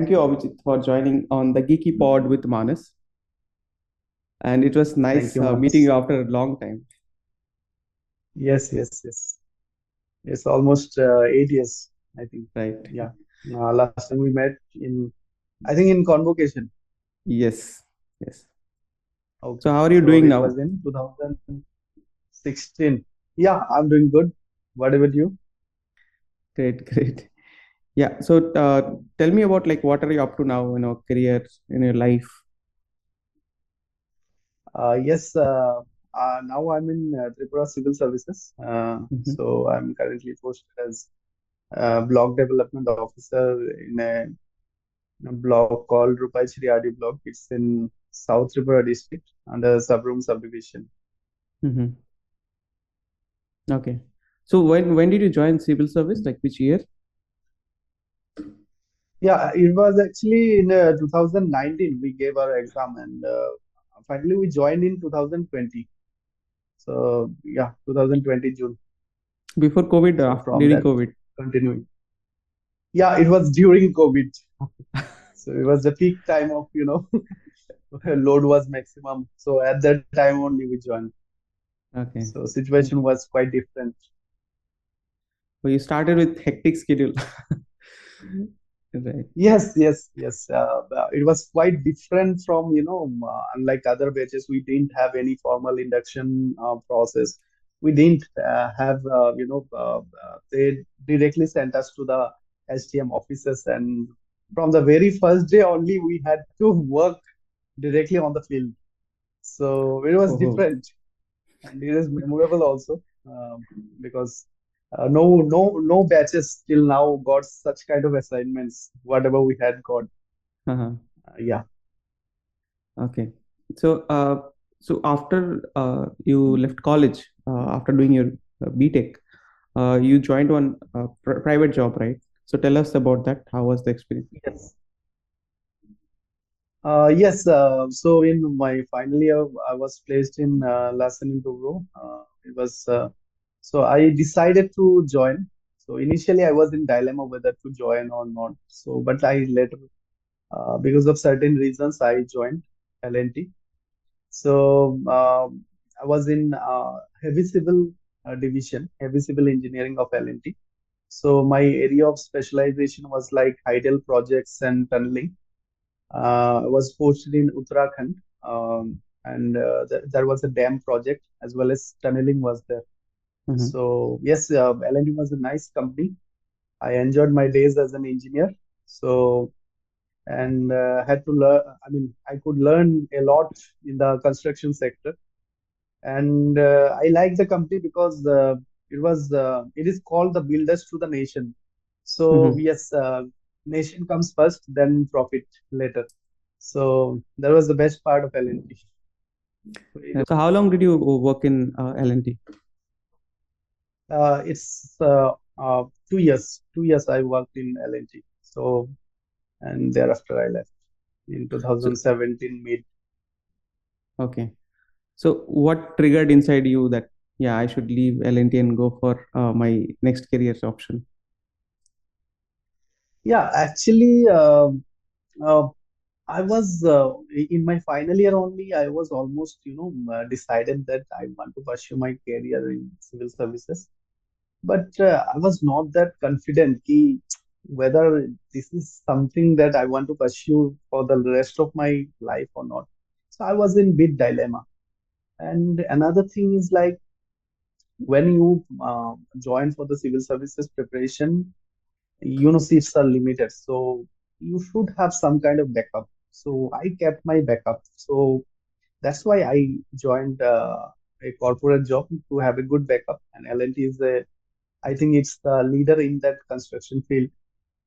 thank you, Abhijit, for joining on the Geeky Pod with Manas. And it was Thank nice you, meeting you Manas. after a long time. Yes, yes, yes. It's almost 8 years, I think. Right. Yeah. Last time we met I think in convocation. Yes. Yes. So, Okay. how are you So doing it was now? in 2016. Yeah, I'm doing good. What about you? Great. Great. Yeah. So, tell me about like what are you up to now in your career, in your life? Yes, now I'm in Tripura Civil Services. Mhm. So I'm currently posted as block development officer in a block called Rupaichari block. It's in South Tripura district under Sabroom subdivision. Mhm. Okay. So, when did you join civil service? Like which year? Yeah, it was actually in 2019 we gave our exam and finally we joined in 2020. So yeah, 2020 June. Before COVID or So after, from during that COVID? continuing. Yeah, it was during COVID. So it was the peak time of, load was maximum. So at that time only we joined. Okay. So situation was quite different. So you started with hectic schedule. Right. Yes, yes, yes. It was quite different from, unlike other batches, we didn't have any formal induction process. We didn't they directly sent us to the STM offices. And from the very first day only, we had to work directly on the field. So it was Oh. different. And it is memorable also because no batches till now got such kind of assignments, whatever we had got. Uh-huh. Yeah. Okay. So, so after you left college, after doing your BTech, you joined one private job, right? So tell us about that. How was the experience? Yes. Yes. So in my final year, I was placed in Lassen in Togro. It was so I decided to join. So initially, I was in dilemma whether to join or not. So, but I later, because of certain reasons, I joined LNT. So I was in heavy civil division, heavy civil engineering of LNT. So my area of specialization was like hydel projects and tunneling. I was posted in Uttarakhand, and there was a dam project as well as tunneling was there. Mm-hmm. So yes, LNT was a nice company. I enjoyed my days as an engineer. So and had to learn. I mean, I could learn a lot in the construction sector, and I like the company because it is called the builders to the nation. So Mm-hmm. yes, nation comes first, then profit later. So that was the best part of LNT. So how long did you work in L&T? It's 2 years. 2 years I worked in LNT. So and thereafter I left in So 2017 mid. okay. So what triggered inside you that yeah, I should leave L&T and go for my next career option? Yeah, actually, uh, I was in my final year only. I was almost, decided that I want to pursue my career in civil services. But I was not that confident whether this is something that I want to pursue for the rest of my life or not. So I was in big dilemma. And another thing is like when you join for the civil services preparation, seats are limited, so you should have some kind of backup. So I kept my backup. So that's why I joined a corporate job to have a good backup. And L&T is I think it's the leader in that construction field.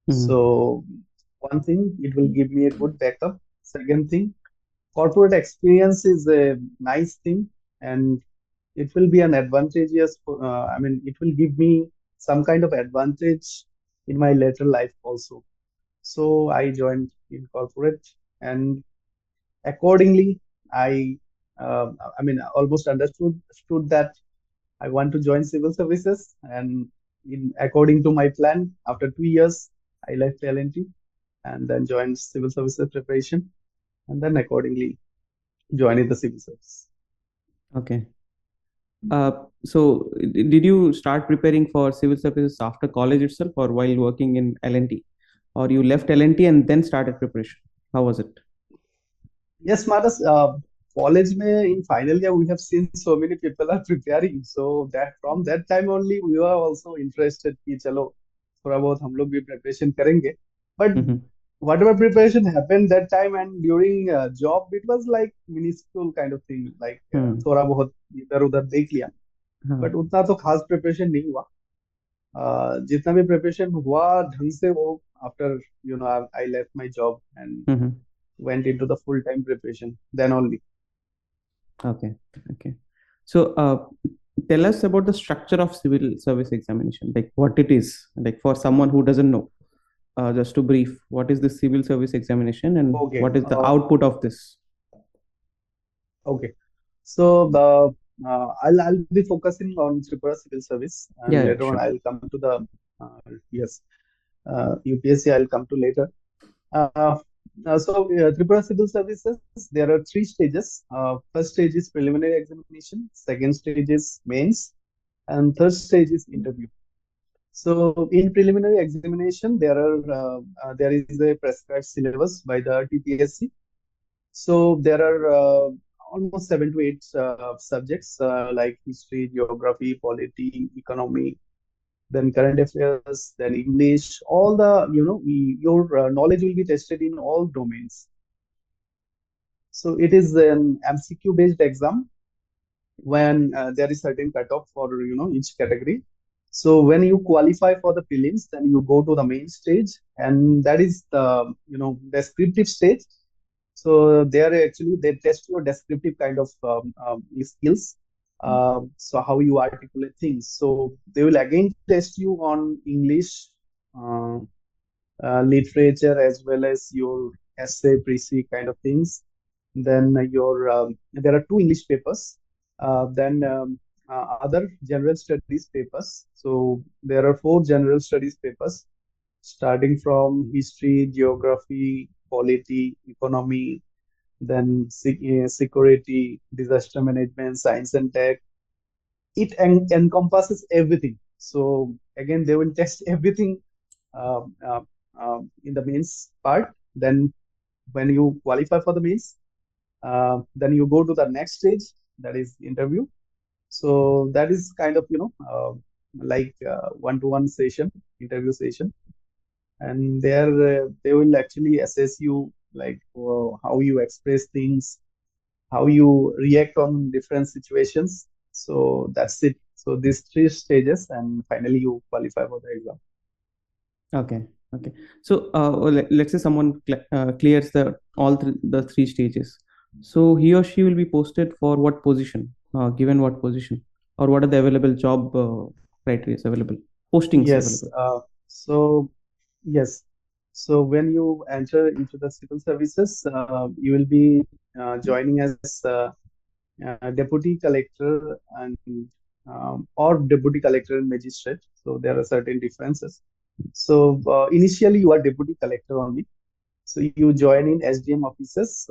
Mm-hmm. So one thing, it will give me a good backup. Second thing, corporate experience is a nice thing, and it will be an advantageous. I mean, it will give me some kind of advantage in my later life also. So I joined in corporate, and accordingly, I, I mean, almost understood that I want to join civil services, and according to my plan, after 2 years, I left L&T. and then joined civil services preparation, and then accordingly joined the civil service. Okay. So did you start preparing for civil services after college itself, or while working in L&T, or you left L&T and then started preparation? How was it? Yes, Manas, college mein in final year we have seen so many people are preparing. So that from that time only we were also interested कि चलो थोड़ा बहुत हम लोग भी preparation करेंगे. But Mm-hmm. whatever preparation happened that time and during job, it was like minuscule kind of thing. Like Hmm. थोड़ा बहुत इधर उधर देख लिया. Huh. But उतना तो खास preparation नहीं हुआ. जितना भी preparation हुआ ढंग से वो after I left my job and Mm-hmm. went into the full-time preparation then only. Okay. Okay. So tell us about the structure of civil service examination, like what it is, like for someone who doesn't know. Just to brief, what is the civil service examination and Okay. what is the output of this? Okay. So the I'll be focusing on Tripura Civil Service, and Yeah, yeah, later on sure. I'll come to the yes UPSC. I'll come to later. Uh, Tripura Civil Services, there are three stages. First stage is preliminary examination. Second stage is mains, and third stage is interview. So in preliminary examination, there is a prescribed syllabus by the TPSC. So there are almost 7 to 8 subjects like history, geography, polity, economy, then current affairs, then English. All the your knowledge will be tested in all domains. So it is an MCQ based exam when there is certain cutoff for each category. So when you qualify for the prelims, then you go to the main stage, and that is the descriptive stage. So there actually they test your descriptive kind of skills. So how you articulate things. So they will again test you on English, uh, literature, as well as your essay, précis kind of things. Then there are two English papers. Then other general studies papers. So there are four general studies papers, starting from history, geography, polity, economy, then security, disaster management, science and tech. It encompasses everything. So again, they will test everything um, uh, in the mains part. Then when you qualify for the mains, then you go to the next stage, that is interview. So that is kind of like one-to-one session, interview session, and there they will actually assess you like how you express things, how you react on different situations. So that's it. So these three stages, and finally you qualify for the exam. Okay. Okay. So let's say someone clears the three stages. So he or she will be posted for what position? Given what position, or what are the available job criteria available? Postings Yes. available. So yes. So when you enter into the civil services, you will be joining as deputy collector and or deputy collector and magistrate. So there are certain differences. So initially you are deputy collector only. So you join in SDM offices,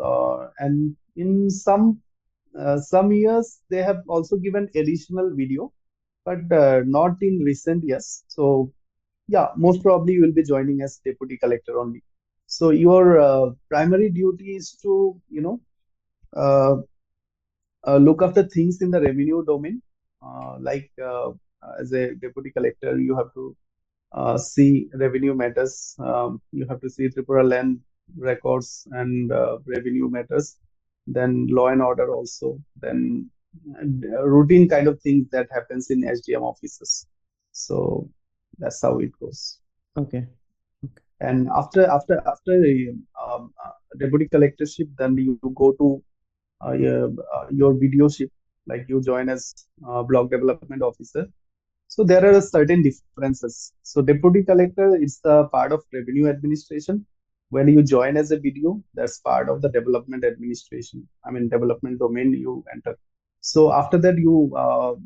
and in some years they have also given additional video, but not in recent years. So yeah, most probably you will be joining as deputy collector only. So your primary duty is to uh, look after things in the revenue domain. As a deputy collector, you have to see revenue matters. You have to see Tripura land records and revenue matters. Then law and order also. Then routine kind of things that happens in SDM offices. So that's how it goes. Okay. Okay. And after a deputy collectorship, then you go to your videoship, like you join as block development officer. So there are certain differences. So deputy collector is the part of revenue administration. When you join as a BDO, that's part of the development administration. I mean development domain you enter. So after that you are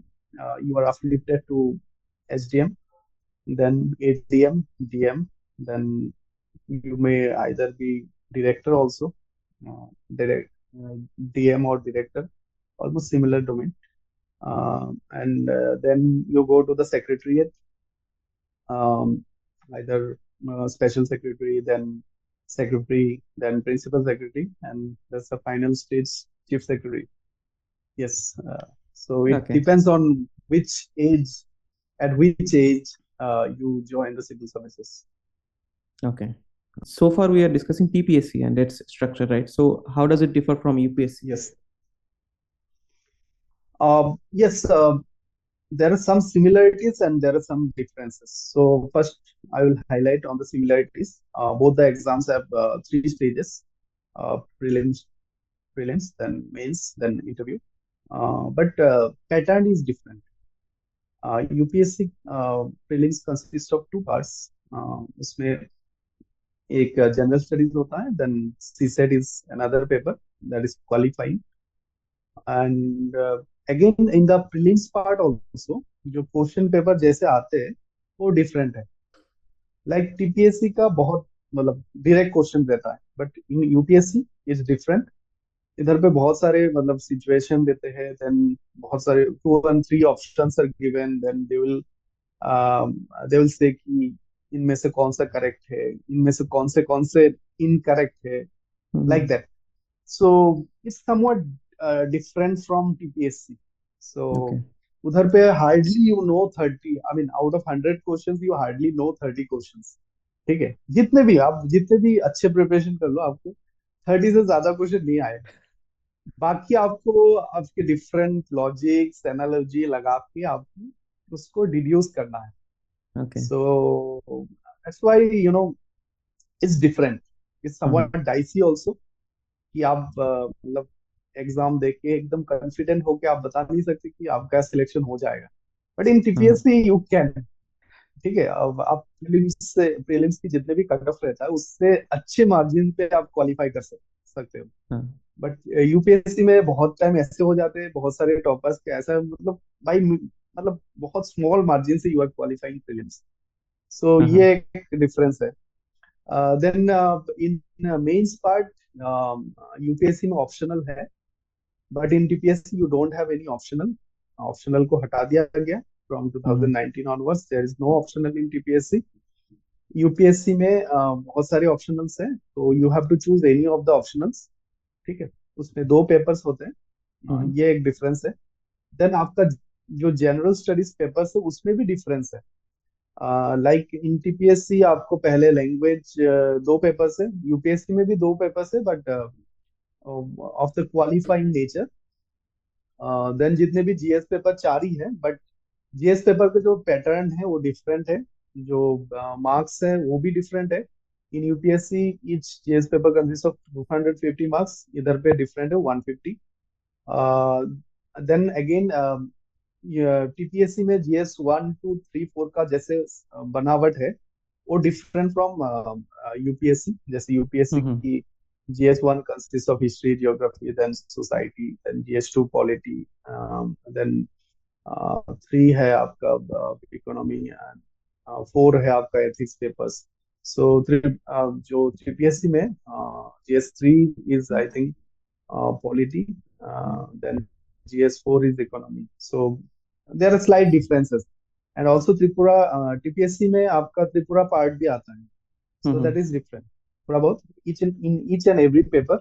affiliated to SDM, then ADM, DM, then You may either be director also, direct DM or director, almost similar domain. And then you go to the secretariat, um, either special secretary, then secretary, then principal secretary, and that's the final stage, chief secretary. Yes. So it Okay. depends on at which age you join the civil services. Okay. So far, we are discussing TPSC and its structure, right? So, how does it differ from UPSC? Yes. Yes. There are some similarities and there are some differences. So first, I will highlight on the similarities. Both the exams have three stages: prelims, then mains, then interview. But pattern is different. UPSC prelims consist of two parts. उसमें एक general studies होता है, then CSET is another paper that is qualifying. And again in the prelims part also, जो question paper जैसे आते हैं वो different है. लाइक टीपीएससी का बहुत मतलब डायरेक्ट क्वेश्चन रहता है, but in UPSC is different. इधर पे बहुत सारे मतलब सिचुएशन देते हैं, देन बहुत सारे 2 and 3 options are given, then they will say कि इनमें से कौन सा करेक्ट है, इनमें से कौन से इनकरेक्ट है, Hmm. Like that. So it's somewhat different from TPSC. So Okay. उधर पे hardly you know 30. I mean, out of 100 questions, you hardly know 30 questions. ठीक है, जितने भी अच्छे प्रिपरेशन कर लो, आपको 30 से ज्यादा क्वेश्चन नहीं आए. बाकी आपको आपके डिफरेंट लॉजिक्स एनालॉजी लगा के आपको उसको डिड्यूस करना है. Okay. So that's why it's different. It's Hmm. Somewhat dicey also, कि आप मतलब एग्जाम दे के एकदम कॉन्फिडेंट होके आप बता नहीं सकते कि आपका सिलेक्शन हो जाएगा. But in Uh-huh. TPSC you can. ठीक है, अब आप प्रीलिम्स की जितने भी कट ऑफ रहता है उससे अच्छे मार्जिन पे आप क्वालिफाई कर सकते हो. Uh, बट यूपीएससी में बहुत टाइम ऐसे हो जाते हैं, बहुत सारे टॉपर्स के ऐसा मतलब भाई मतलब बहुत स्मॉल मार्जिन से you are qualifying prelims. So uh-huh. ये एक डिफरेंस है. Then in mains part, UPSC में ऑप्शनल है, but in TPSC you don't have any optional. Optional को हटा दिया गया from Hmm. 2019 onwards. There is no optional in TPSC. UPSC में बहुत सारे ऑप्शनल्स हैं, तो you have to choose any of the optionals. ठीक है, उसमें दो पेपर्स होते हैं. Hmm. ये एक डिफरेंस है. देन आपका जो जनरल स्टडीज पेपर्स है उसमें भी डिफरेंस है. लाइक इन टीपीएससी आपको पहले लैंग्वेज दो पेपर्स है, यूपीएससी में भी दो पेपर्स है, but of the qualifying nature. Then जितने भी जीएस पेपर चार ही है, बट जीएस पेपर के जो पैटर्न है वो डिफरेंट है, जो मार्क्स है वो भी डिफरेंट है. इन UPSC each GS paper consist of 250 marks, इधर पे डिफरेंट है 150. देन अगेन टीपीएससी में GS 1 2 3 4 का जैसे बनावट है वो डिफरेंट फ्रॉम यूपीएससी. जैसे यूपीएससी Hmm. की GS 1 consist of history, geography, then society, then GS 2 polity, then 3 है आपका इकोनॉमी, एंड 4 है आपका एथिक्स पेपर्स. सो जो जीपीएससी में GS 3 is I think polity, then GS 4 is economy. So there are slight differences. And also Tripura, TPSC में आपका Tripura part भी आता है. So that Hmm. is different. थोड़ा बहुत in each and every paper,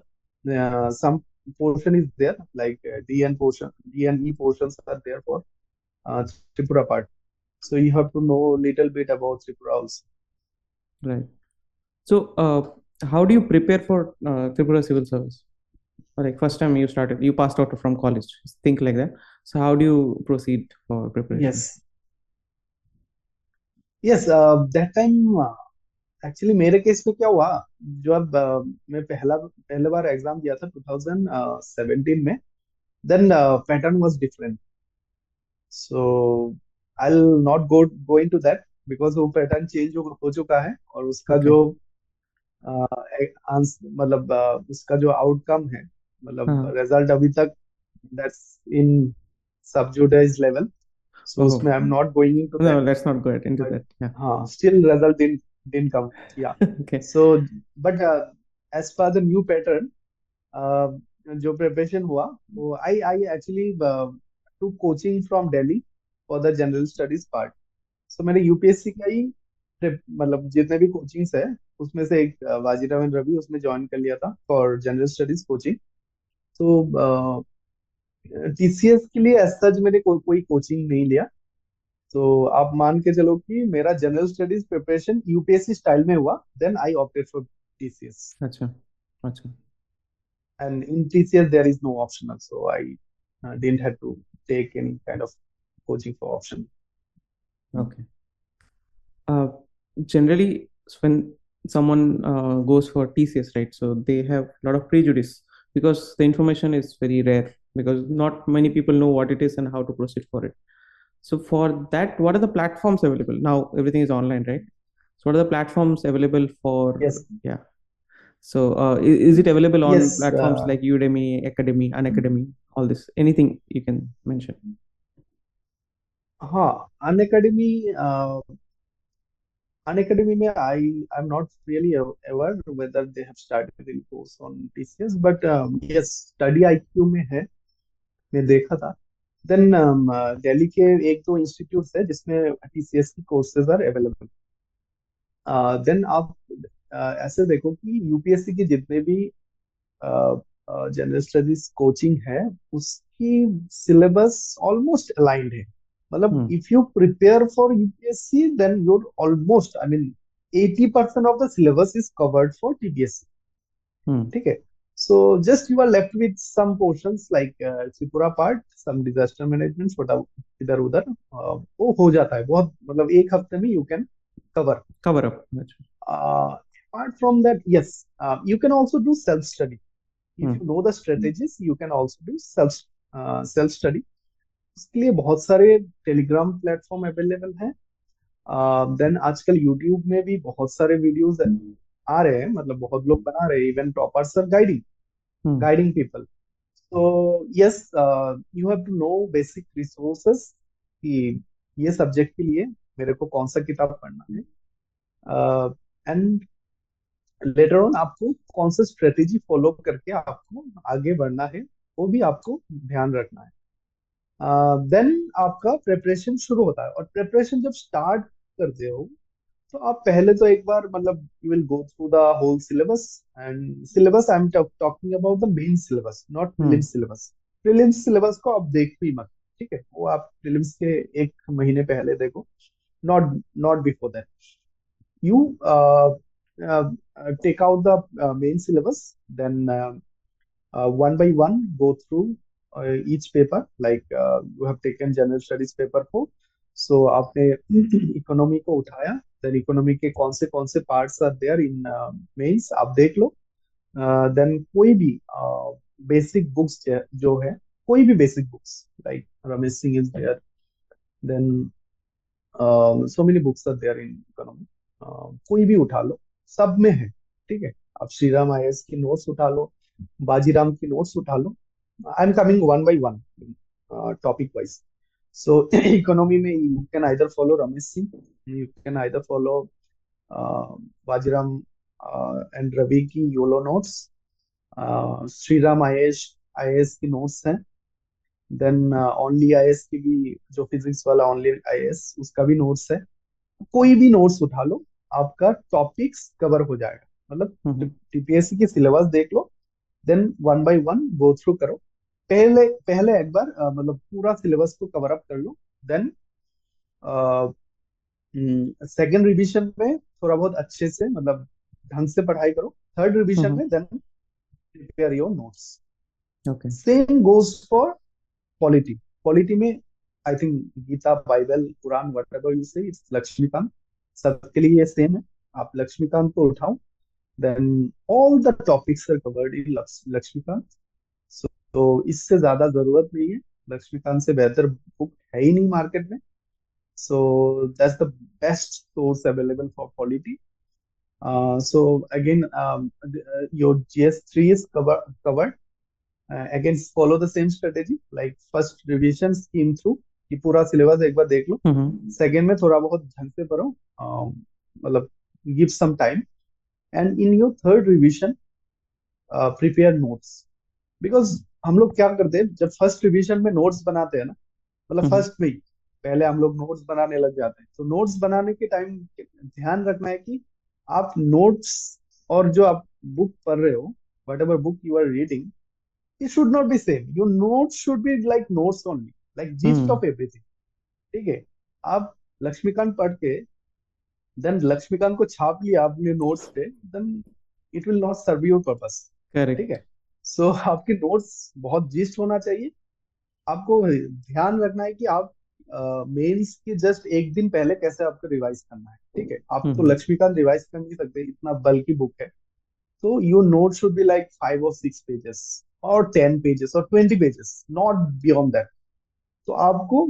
some portion is there, like D and E portions are there for uh, Tripura part. So you have to know little bit about Tripura also. Right. So, how do you prepare for Tripura Civil Service? Or like first time you started, you passed out from college, think like that. So, how do you proceed for preparation? Yes. Yes, that time actually मेरे case में क्या हुआ, जब मैं पहले बार exam दिया था 2017 में, then pattern was different. So I will not go into that, because वो पैटर्न चेंज हो चुका है, और उसका Okay. जो मतलब उसका जो आउटकम है, मतलब Uh, रिजल्ट अभी तक दैट्स इन सब जुडाइज लेवल. सो oh, उसमें I am not going into no, that. let's not go into but that. Yeah. हाँ, still result didn't come. Yeah. Okay. So, but as per the new pattern, uh, जो preparation हुआ, वो I actually took coaching from Delhi for the general studies part. So मैंने UPSC का ही मतलब जितने भी coachings है उसमें से एक वाजीराव एंड रवि उसमें ज्वाइन कर लिया था फॉर जनरल स्टडीज कोचिंग. तो टीसीएस के लिए एज सच मैंने कोई कोचिंग नहीं लिया. तो आप मान के चलो कि मेरा general studies preparation UPSC style में हुआ. Then I opted for TCS. अच्छा अच्छा. And in TCS there is no optional, so I didn't have to take any kind of coaching for option. Okay. uh, Generally, when someone goes for TCS, right, so they have a lot of prejudice because the information is very rare, because not many people know what it is and how to proceed for it. So for that, what are the platforms available now? Everything is online, right? So what are the platforms available for? Yes, Yeah. So is it available on yes. platforms like Udemy, Academy, Unacademy, all this? Anything you can mention? हाँ, Unacademy में I'm not really aware whether they have started any course on TCS, but yes, Study IQ में है, मैं देखा था. Then Delhi के एक दो इंस्टीट्यूट्स है जिसमें टीसीएस की कोर्सेज आर अवेलेबल. देन आप ऐसे देखो कि यूपीएससी के जितने भी जनरल स्टडीज कोचिंग है उसकी सिलेबस ऑलमोस्ट अलाइंड है. मतलब Hmm. If you prepare for UPSC then your almost I mean 80% of the syllabus is covered for TPSC. Hmm. ठीक है. So just you are left with some portions like Tripura part, some disaster management, छोटा इधर उधर वो हो जाता है बहुत. मतलब एक हफ्ते में you can cover. Cover up. Apart from that, yes, you can also do self study. If Hmm. you know the strategies, you can also do self study. उसके लिए बहुत सारे टेलीग्राम प्लेटफॉर्म अवेलेबल हैं. देन आजकल YouTube में भी बहुत सारे वीडियोस आ रहे हैं, मतलब बहुत लोग बना रहे हैं. Even toppers are Hmm. Guiding people. तो yes, you have to know basic resources कि ये सब्जेक्ट के लिए मेरे को कौन सा किताब पढ़ना है. एंड लेटर ऑन आपको कौन सा स्ट्रेटेजी फॉलो करके आपको आगे बढ़ना है वो भी आपको ध्यान रखना है. देन आपका प्रिपरेशन शुरू होता है. और प्रिपरेशन जब स्टार्ट करते हो तो आप पहले तो एक बार मतलब you will go through the whole syllabus. And syllabus I am talking about the main syllabus, not Hmm. Prelims syllabus. Prelims syllabus को आप देखो ही मत. ठीक है, वो आप प्रीलिम्स के एक महीने पहले देखो. Not not before that. You take out the main syllabus, then one by one go through each paper. Like you have taken general studies paper 4, so आपने इकोनॉमी को उठाया. देन इकोनॉमी के कौन से parts are there in mains आप देख लो. Then कोई भी बेसिक बुक्स जो है, कोई भी basic books like Ramesh Singh is there. Then so many books are there in economy. कोई भी उठा लो, सब में है. ठीक है, आप श्रीराम आईएएस की नोट्स उठा लो, बाजीराम की नोट्स उठा लो. I am coming one by one topic wise. So economy में you can either follow Ramesh Singh, you can either follow Vajiram and Ravi की योलो नोट्स. श्रीराम आईएएस आईएएस की नोट्स हैं. देन ओनली आईएएस की भी, जो फिजिक्स वाला ओनली आईएएस, उसका भी नोट्स है. कोई भी नोट्स उठा लो, आपका टॉपिक्स कवर हो जाएगा. मतलब Hmm. टीपीएससी की सिलेबस देख लो, then one by one go through करो. पहले पहले एक बार मतलब पूरा सिलेबस को कवर अप कर लो. देन सेकेंड रिवीजन में थोड़ा बहुत अच्छे से मतलब ढंग से पढ़ाई करो. Third revision Hmm. में then prepare your notes. Okay. Same goes for polity. Polity में I think Gita, Bible, Quran, whatever you say, it's Laxmikanth. सबके लिए ये सेम है. आप लक्ष्मीकांत को उठाओ, then all the topics are covered in Laxmikanth. तो इससे ज्यादा जरूरत नहीं है. लक्ष्मीकांत से बेहतर बुक है ही नहीं मार्केट में. So that's the best source available for polity. So again, your GS3 is covered. Again, follow the same strategy. Like first revision scheme through कि पूरा सिलेबस एक बार देख लो. Hmm. सेकेंड में थोड़ा बहुत ढंग से पढ़ो. मतलब give some time, and in your third revision, prepare notes. Because हम लोग क्या करते हैं जब फर्स्ट रिवीजन में नोट्स बनाते हैं ना, मतलब हम्म फर्स्ट में ही पहले हम लोग नोट्स बनाने लग जाते हैं, तो नोट्स बनाने के टाइम ध्यान रखना है कि आप नोट्स और जो आप बुक पढ़ रहे हो, whatever book you are reading, it should not be same. Your notes should be like notes only, like gist hmm of everything. ठीक है, आप लक्ष्मीकांत पढ़ के देन लक्ष्मीकांत को छाप लिया आपने नोट्स पे, then it will not serve your purpose. ठीक करेक्ट है, सो आपके नोट्स बहुत जिस्ट होना चाहिए। आपको ध्यान रखना है कि आप मेंस के जस्ट एक दिन पहले कैसे आपको रिवाइज करना है। ठीक है, आप तो हम्म लक्ष्मीकांत रिवाइज कर नहीं सकते, इतना बल्कि बुक है। So your note should be like 5 or 6 pages or 10 pages or 20 pages, not beyond that. तो आपको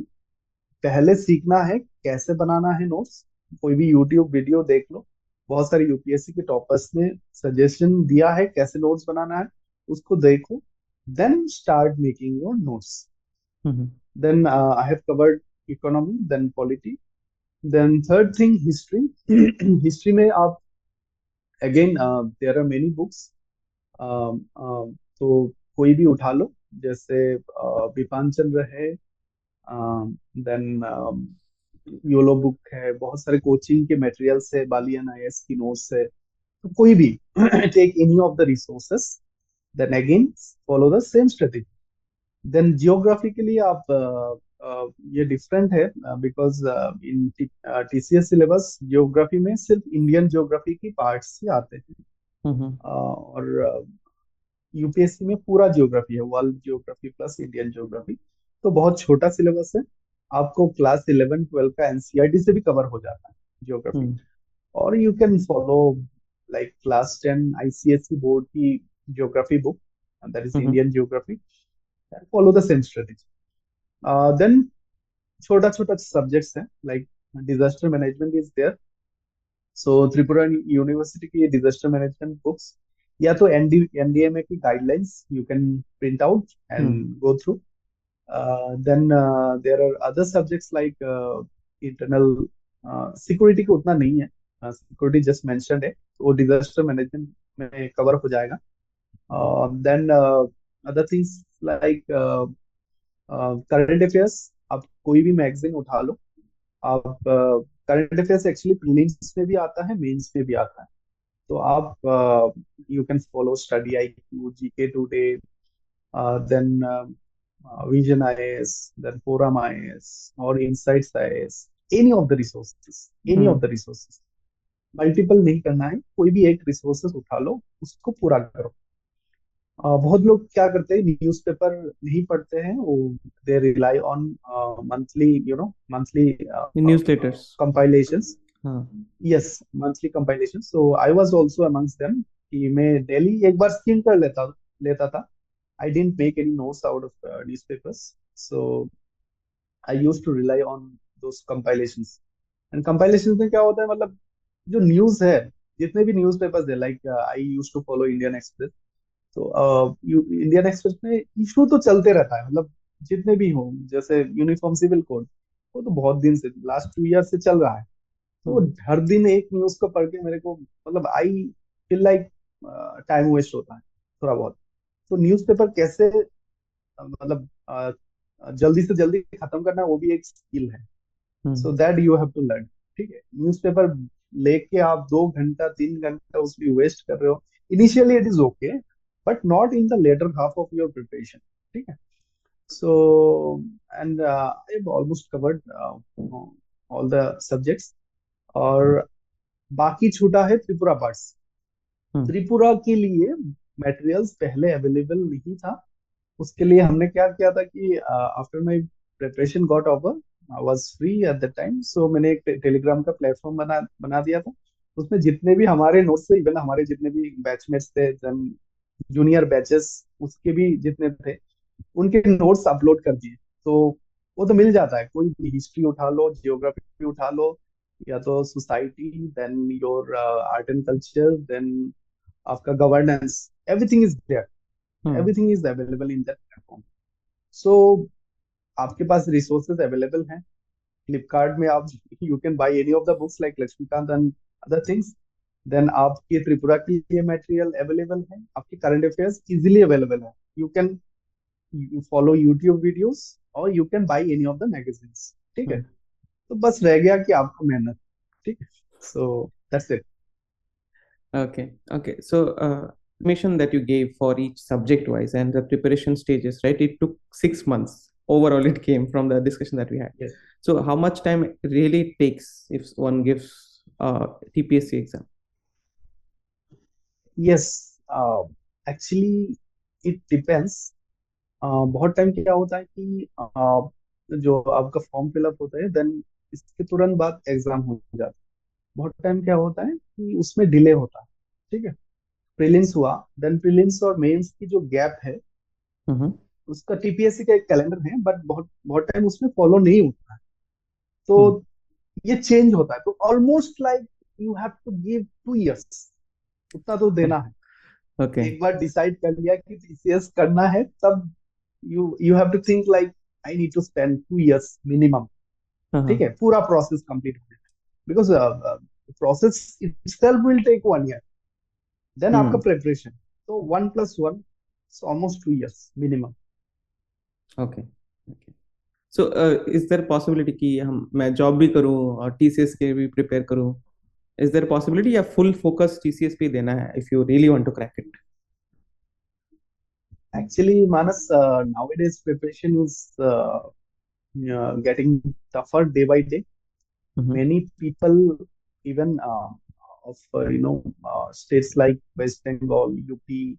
पहले सीखना है कैसे बनाना है नोट्स। कोई भी यूट्यूब वीडियो देख लो, बहुत सारे यूपीएससी के टॉपर्स ने सजेशन दिया है कैसे नोट्स बनाना है, उसको देखो, then start making your notes. Hmm then I have covered economy, then polity, then third thing history. History में आप again there are many books, तो कोई भी उठा लो, जैसे विपान चंद्र है, देन योलो बुक है, बहुत सारे कोचिंग के मटेरियल्स है, बालियन आईएएस की नोट्स है, तो कोई भी take any of the resources, then again follow the same strategy. Then geography के लिए आप ये डिफरेंट है, because in TCS syllabus geography में सिर्फ इंडियन जियोग्राफी की पार्ट्स ही आते हैं, हम्म और यूपीएससी में पूरा जियोग्राफी है, world geography plus Indian geography. तो बहुत छोटा सिलेबस है, आपको क्लास 11 12 का एनसीईआरटी से भी कवर हो जाता है जियोग्राफी। हम्म और you can follow like class 10 ICSE board की geography book, that is hmm Indian geography, follow the same strategy. Then छोटा छोटा सब्जेक्ट्स है, like disaster management is there, so Tripura university की डिजास्टर मैनेजमेंट बुक्स, या तो NDMA की guidelines you can print out and hmm go through. Then there are other subjects like internal security को उतना नहीं है, सिक्योरिटी जस्ट मेंशन्ड है, तो वो डिजास्टर मैनेजमेंट में कवर हो जाएगा। Then other things like current affairs, आप कोई भी मैगजीन उठा लो, आप करंट अफेयर्स एक्चुअली प्रीलिम्स में भी आता है, मेंस में भी आता है, तो आप you can follow Study IQ, GK today, then Vision IAS, then Forum IAS और Insights IAS, any of hmm the resources. Multiple नहीं करना है, कोई भी एक रिसोर्सेस उठा लो, उसको पूरा करो। बहुत लोग क्या करते हैं, न्यूज़पेपर नहीं पढ़ते हैं, वो they rely on monthly, monthly newsletters compilations. हाँ yes, monthly compilation, so I was also amongst them, कि मैं डेली एक बार स्किम कर लेता था। I didn't make any notes out of newspapers, so I used to rely on those compilations. And compilations में क्या होता है, मतलब जो न्यूज़ है, जितने भी न्यूज़पेपर्स है, like I used to follow Indian Express, तो इंडियन एक्सप्रेस में इशू तो चलते रहता है, मतलब जितने भी हो, जैसे यूनिफॉर्म सिविल कोड, वो तो बहुत दिन से, लास्ट 2 ईयर से चल रहा है। तो हम्म हर दिन एक न्यूज को पढ़ के मेरे को, मतलब I feel like time waste होता है थोड़ा बहुत। तो न्यूज़पेपर कैसे मतलब जल्दी से जल्दी खत्म करना, वो भी एक स्किल है, so hmm that you have to learn. ठीक है, न्यूज़पेपर लेके आप 2 घंटा 3 घंटा उसमें वेस्ट कर रहे हो, initially it is okay, but not in the latter half of your preparation. ठीक है, so and I have almost covered all the subjects. और बाकी छूटा है त्रिपुरा पार्ट्स। हम्म त्रिपुरा के लिए मटेरियल्स पहले अवेलेबल नहीं था। उसके लिए हमने क्या किया था कि after my preparation got over, I was free at the time, so मैंने एक टेलीग्राम का प्लेटफॉर्म बना बना दिया था। उसमें जितने भी हमारे नोट्स थे, इवन हमारे जितने भी बैचमेट्स थे, जूनियर बैचेस, उसके भी जितने थे, उनके नोट्स अपलोड कर दिए। तो वो तो मिल जाता है, कोई भी हिस्ट्री उठा लो, जियोग्राफी उठा लो, या तो society, then your art and culture, then आपका governance, everything is there, hmm everything is available in that platform. So आपके पास रिसोर्सेज अवेलेबल हैं फ्लिपकार्ट में, आप you can buy any of the books like Laxmikanth and other things. Then आपके त्रिपुरा के लिए material available है, आपके करंट अफेयर्स इजीली अवेलेबल है, you can follow YouTube videos और you can buy any of the magazines, ठीक है। Hmm. तो बस रह गया कि आपको मेहनत, ठीक है। So that's it. Okay, okay. So, mission that you gave for each subject wise and the preparation stages, right? It took 6 months. Overall, it came from the discussion that we had. Yes, So, how much time really it takes if one gives TPSC exam? Yes, actually it depends. बहुत time क्या होता है कि जो आपका form fill up होता है then इसके तुरंत बाद एग्जाम हो जाता है। बहुत टाइम क्या होता है कि उसमें डिले होता है, ठीक है। प्रीलिम्स हुआ, देन प्रीलिम्स और मेंस की जो गैप है Mm-hmm. उसका टीपीएससी का एक कैलेंडर है, बट बहुत बहुत टाइम उसमें फॉलो नहीं होता है। तो Hmm. ये चेंज होता है, तो almost like you have to give 2 years, उतना तो देना है। Okay. एक बार डिसाइड कर लिया कि टीसीएस करना है, तब you you have to think like I need to spend 2 years minimum, Uh-huh. ठीक है, पूरा प्रोसेस कंप्लीट होने में। Because process itself will take 1 year, then आपका Hmm. प्रिपरेशन, तो 1 + 1 almost 2 years minimum. Okay. Okay. So, is there possibility कि हम मैं जॉब भी करूँ और TCS के भी प्रिपेयर करूँ? Is there possibility या full focus TCS पे देना है if you really want to crack it? Actually, Manas, nowadays preparation is getting tougher day by day. Mm-hmm. Many people, even of states like West Bengal, UP,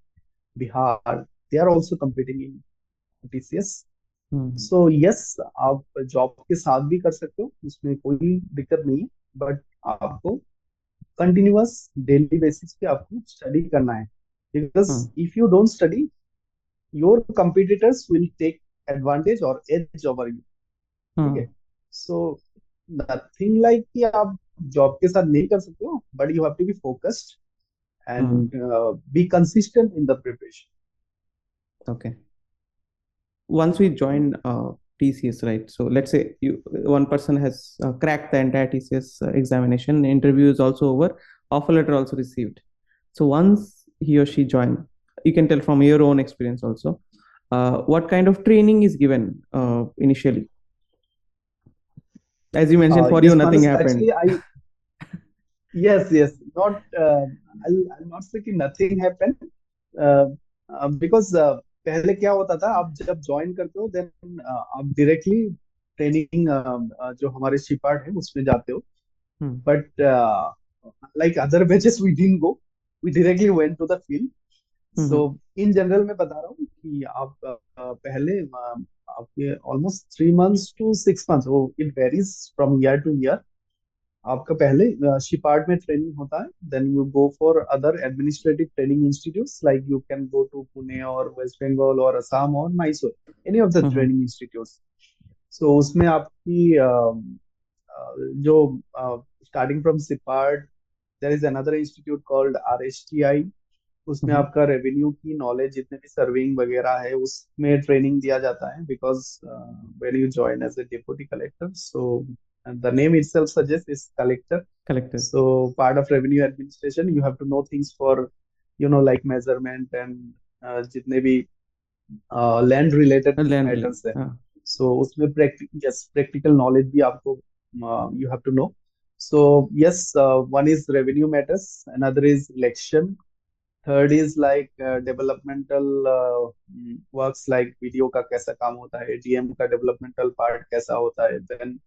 Bihar, they are also competing in TCS. Mm-hmm. So yes, आप job के साथ भी कर सकते हो, उसमें कोई दिक्कत नहीं है। बट आपको कंटिन्यूअस डेली बेसिस पे आपको स्टडी करना है, because if you don't study your competitors will take advantage or edge over you, ठीक है। Mm-hmm. सो नथिंग लाइक कि आप जॉब के साथ नहीं कर सकते हो, but you have to be focused Mm-hmm. And be consistent in the preparation. Okay. Once we join TCS, right? So let's say one person has cracked the entire TCS examination, interview is also over, offer letter also received. So once he or she join, you can tell from your own experience also, what kind of training is given initially. As you mentioned, for you Yes, nothing Manas, happened. actually I, yes, not I'll not say कि nothing happened, because पहले क्या होता था, आप जब join करते हो then आप डायरेक्टली ट्रेनिंग जो हमारे शिपार्ट है उसमें जाते हो। Hmm. But like other batches, we didn't go. We directly went to the field. So Mm-hmm. in general मैं बता रहा हूँ कि आप पहले आपके almost 3 months to 6 months, वो it varies from year to year। आपका पहले शिपार्ट में ट्रेनिंग होता है, then you go for other administrative training institutes, like you can go to Pune और वेस्ट बंगाल और असम और Mysore, any of the Mm-hmm. Training institutes. So उसमें आपकी जो starting from SIPARD, there is another institute called RSTI. उसमें Mm-hmm. आपका रेवेन्यू की नॉलेज जितने भी सर्विंग वगैरह है उसमें ट्रेनिंग दिया जाता है, because when you join as a deputy collector, so the name itself suggests is collector। Collector. So part of revenue administration, you have to know things for like measurement and जितने भी land related Land. Matters है। सो उसमें practical knowledge भी आपको you have to know. So yes, one is revenue matters, another is election, third is like developmental works, like BDO का कैसा काम होता है, डीएम का डेवलपमेंटल पार्ट कैसा होता है, then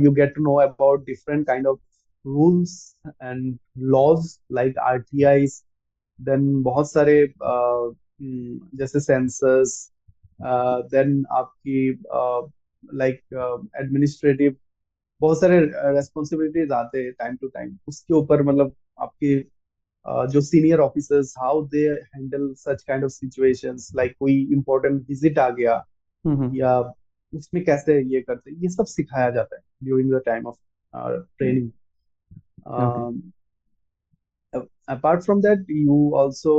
you get to know about different kind of rules and laws like RTIs, then बहुत सारे जैसे सेंसस, देन आपकी लाइक एडमिनिस्ट्रेटिव बहुत सारे रेस्पॉन्सिबिलिटीज आते हैं टाइम टू टाइम, उसके ऊपर मतलब आपकी जो senior officers how they handle such kind of situations, like कोई इंपॉर्टेंट विजिट आ गया Mm-hmm. या उसमें कैसे ये करते हैं, ये सब सिखाया जाता है during the time of training. Okay. Apart from that, you also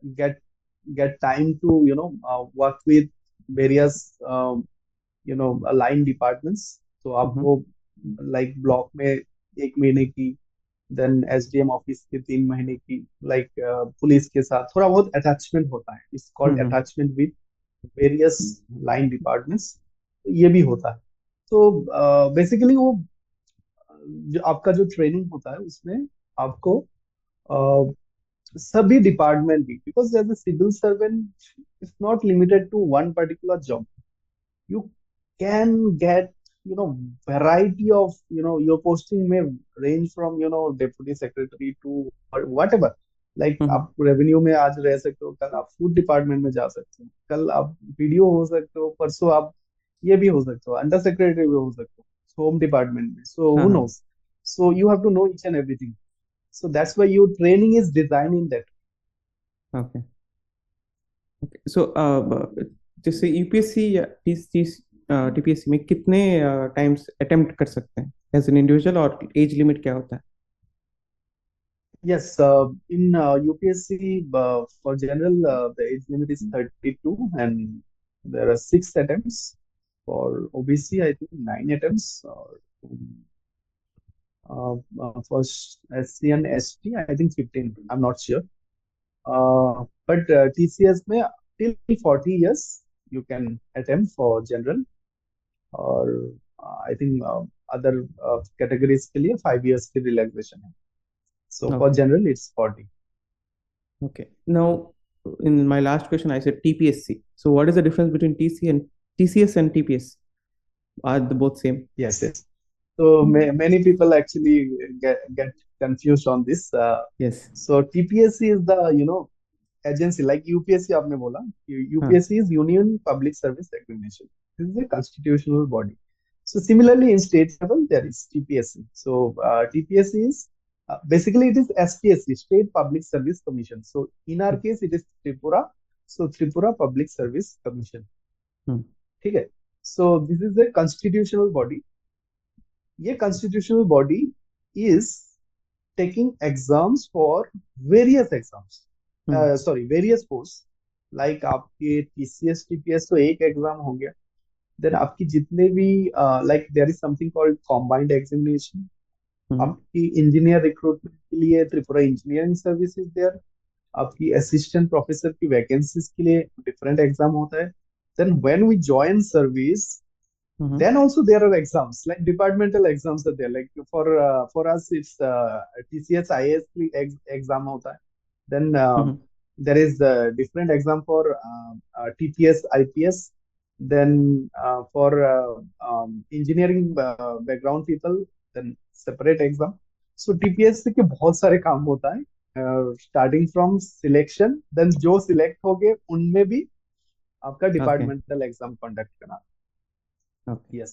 get get time to work with various line departments। तो Mm-hmm. आपको लाइक ब्लॉक में 1 महीने की देन एसडीएम ऑफिस के 3 महीने की, लाइक पुलिस के साथ थोड़ा बहुत अटैचमेंट होता है, it's called hmm attachment with various line departments, ये भी होता है। तो बेसिकली वो जो आपका जो ट्रेनिंग होता है उसमें आपको सभी डिपार्टमेंट भी, because as a civil servant it's not limited to one particular job, you can get variety of your posting may range from deputy secretary to whatever, like हम्म आप रेवेन्यू में आज रह सकते हो, कल आप फूड डिपार्टमेंट में जा सकते हो, कल आप वीडियो हो सकते हो, परसों आप ये भी हो सकते हो, अंडर सेक्रेटरी भी हो सकते हो होम डिपार्टमेंट में, सो हाँ हु हाँ knows, so you have to know each and everything, so that's why your training is designed in that. Okay okay so जैसे यूपीएससी या टीपीएससी में कितने टाइम्स अटेम्प्ट कर सकते हैं एज एन इंडिविजुअल, और एज लिमिट क्या होता है? Yes, in UPSC for general, the age limit is 32, and there are 6 attempts. For OBC, I think 9 attempts. Or for SC and ST, I think 15. I'm not sure. But TCS में till 40 years you can attempt for general, or I think other categories के लिए 5 years की relaxation है. So for Okay. general it's 40. Okay. Now, in my last question, I said TPSC. So, what is the difference between TC and TCS and TPS? Are they both same? Yes, yes. So many people actually get confused on this. Yes. So TPSC is the agency like UPSC आपने बोला, Huh. UPSC is Union Public Service Examination. This is a constitutional body. So similarly in state level there is TPSC. So TPSC is basically it is SPSC, State Public Service Commission. So in our case it is Tripura. So Tripura Public Service Commission. Hmm. ठीक है. So this is a constitutional body. ये constitutional body is taking exams for various exams. Hmm. Sorry, various posts. Like आपके TCS, TPS तो एक exam हो गया. Then आपकी जितने भी like there is something called combined examination. Hmm. आपकी इंजीनियर रिक्रूटमेंट के लिए त्रिपुरा इंजीनियरिंग सर्विसेज देयर, आपकी असिस्टेंट प्रोफेसर की वैकेंसीज के लिए डिफरेंट एग्जाम होता है. Then when we join service, Hmm. then also there are exams like departmental exams are there, like for us it's TCS IAS exam hota hai. Then Hmm. there is different exam for TPS IPS. Then for engineering background people, then separate exam. So TPS के बहुत सारे काम होता है, starting from selection, then जो select हो गए उनमें भी आपका Okay. departmental exam conduct करना. Okay. Yes.